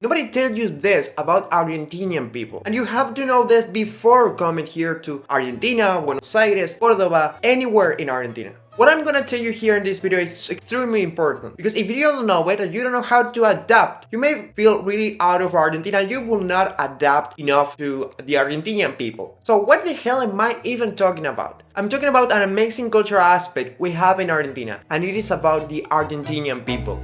Nobody tells you this about Argentinian people. And you have to know this before coming here to Argentina, Buenos Aires, Cordoba, anywhere in Argentina. What I'm gonna tell you here in this video is extremely important, because if you don't know it and you don't know how to adapt, you may feel really out of Argentina. You will not adapt enough to the Argentinian people. So what the hell am I even talking about? I'm talking about an amazing cultural aspect we have in Argentina, and it is about the Argentinian people.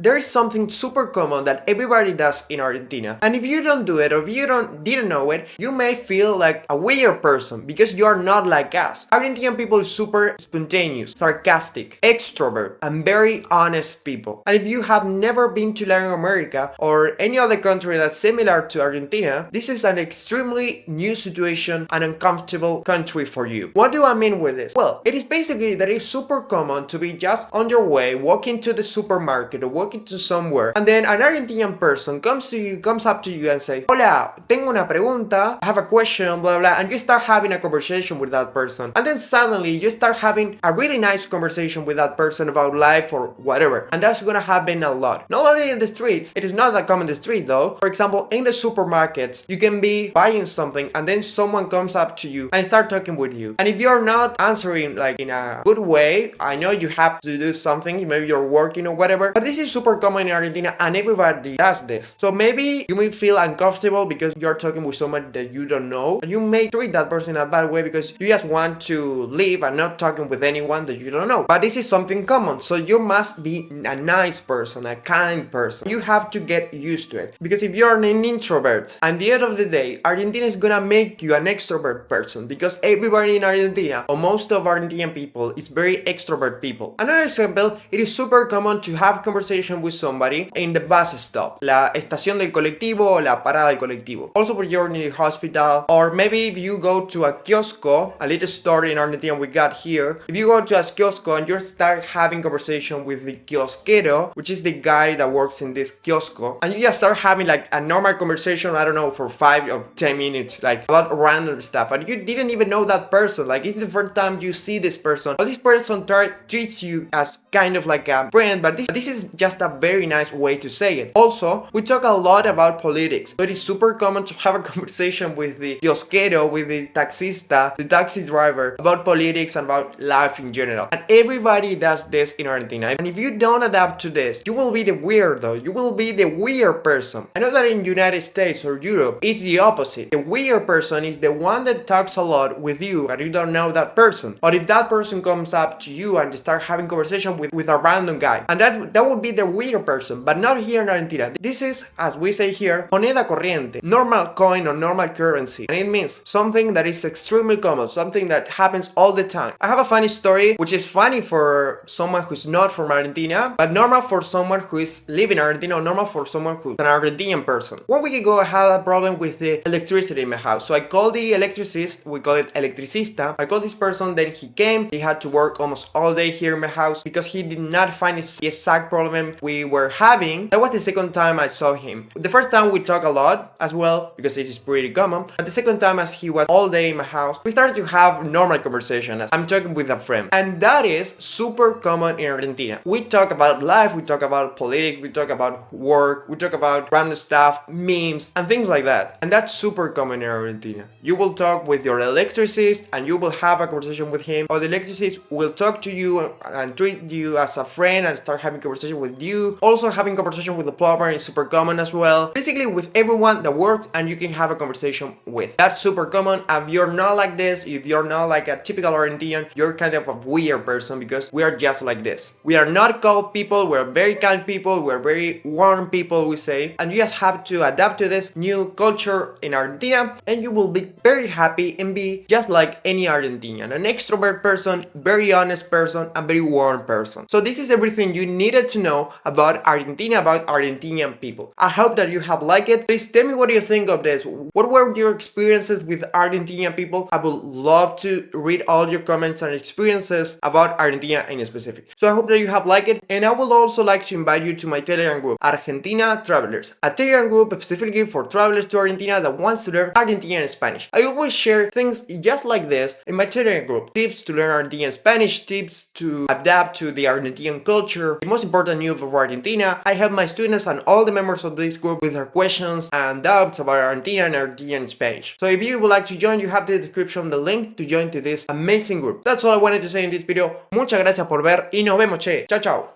There is something super common that everybody does in Argentina, and if you don't do it or if you didn't know it, you may feel like a weird person because you are not like us. Argentinian people are super spontaneous, sarcastic, extrovert, and very honest people. And if you have never been to Latin America or any other country that's similar to Argentina, this is an extremely new situation and uncomfortable country for you. What do I mean with this? Well, it is basically that it's super common to be just on your way, walking to the supermarket or walking to somewhere, and then an Argentinian person comes up to you and say, "Hola, tengo una pregunta, I have a question, blah blah," and you start having a conversation with that person, and then suddenly you start having a really nice conversation with that person about life or whatever, and that's gonna happen a lot. Not only in the streets, it is not that common in the street though. For example, in the supermarkets, you can be buying something and then someone comes up to you and start talking with you, and if you're not answering like in a good way, I know you have to do something, maybe you're working or whatever, but this is super common in Argentina and everybody does this. So maybe you may feel uncomfortable because you're talking with someone that you don't know, and you may treat that person in a bad way because you just want to leave and not talking with anyone that you don't know. But this is something common, so you must be a nice person, a kind person. You have to get used to it, because if you're an introvert, at the end of the day, Argentina is gonna make you an extrovert person, because everybody in Argentina, or most of Argentinian people, is very extrovert people. Another example, it is super common to have conversation with somebody in the bus stop, la estación del colectivo o la parada del colectivo. Also when you're in the hospital, or maybe if you go to a kiosco, a little store in Argentina we got here. If you go to a kiosco and you start having conversation with the kiosquero, which is the guy that works in this kiosco, and you just start having like a normal conversation, I don't know, for 5 or 10 minutes, like about random stuff, and you didn't even know that person, like it's the first time you see this person, or this person treats you as kind of like a friend, but this is just a very nice way to say it. Also, we talk a lot about politics, so it is super common to have a conversation with the kiosquero, with the taxista, the taxi driver, about politics and about life in general. And everybody does this in Argentina. And if you don't adapt to this, you will be the weirdo, you will be the weird person. I know that in United States or Europe, it's the opposite. The weird person is the one that talks a lot with you and you don't know that person. Or if that person comes up to you and start having conversation with a random guy, and that would be the weird person, but not here in Argentina. This is, as we say here, moneda corriente, normal coin or normal currency, and it means something that is extremely common, something that happens all the time. I have a funny story, which is funny for someone who's not from Argentina, but normal for someone who is living in Argentina, or normal for someone who's an Argentinian person. 1 week ago, I had a problem with the electricity in my house, so I called the electricist, we call it electricista. I called this person, then he came, he had to work almost all day here in my house because he did not find the exact problem we were having. That was the second time I saw him. The first time we talked a lot as well, because it is pretty common, but the second time, as he was all day in my house, we started to have normal conversation as I'm talking with a friend, and that is super common in Argentina. We talk about life, we talk about politics, we talk about work, we talk about random stuff, memes, and things like that, and that's super common in Argentina. You will talk with your electricist and you will have a conversation with him, or the electricist will talk to you and treat you as a friend and start having conversation with you. Also, having conversation with the plumber is super common as well. Basically with everyone that works and you can have a conversation with. That's super common. If you're not like this, if you're not like a typical Argentinian, you're kind of a weird person, because we are just like this. We are not cold people, we're very kind people, we're very warm people, we say, and you just have to adapt to this new culture in Argentina and you will be very happy and be just like any Argentinian, an extrovert person, very honest person, a very warm person. So this is everything you needed to know know about Argentina, about Argentinian people. I hope that you have liked it. Please tell me what you think of this. What were your experiences with Argentinian people? I would love to read all your comments and experiences about Argentina in specific. So I hope that you have liked it, and I would also like to invite you to my Telegram group, Argentina Travelers, a Telegram group specifically for travelers to Argentina that wants to learn Argentinian Spanish. I always share things just like this in my Telegram group. Tips to learn Argentinian Spanish, tips to adapt to the Argentinian culture, the most important news of Argentina. I help my students and all the members of this group with their questions and doubts about Argentina and Argentinian Spanish. So if you would like to join, you have the description the link to join to this amazing group. That's all I wanted to say in this video. Muchas gracias por ver y nos vemos, che. Chao, chao.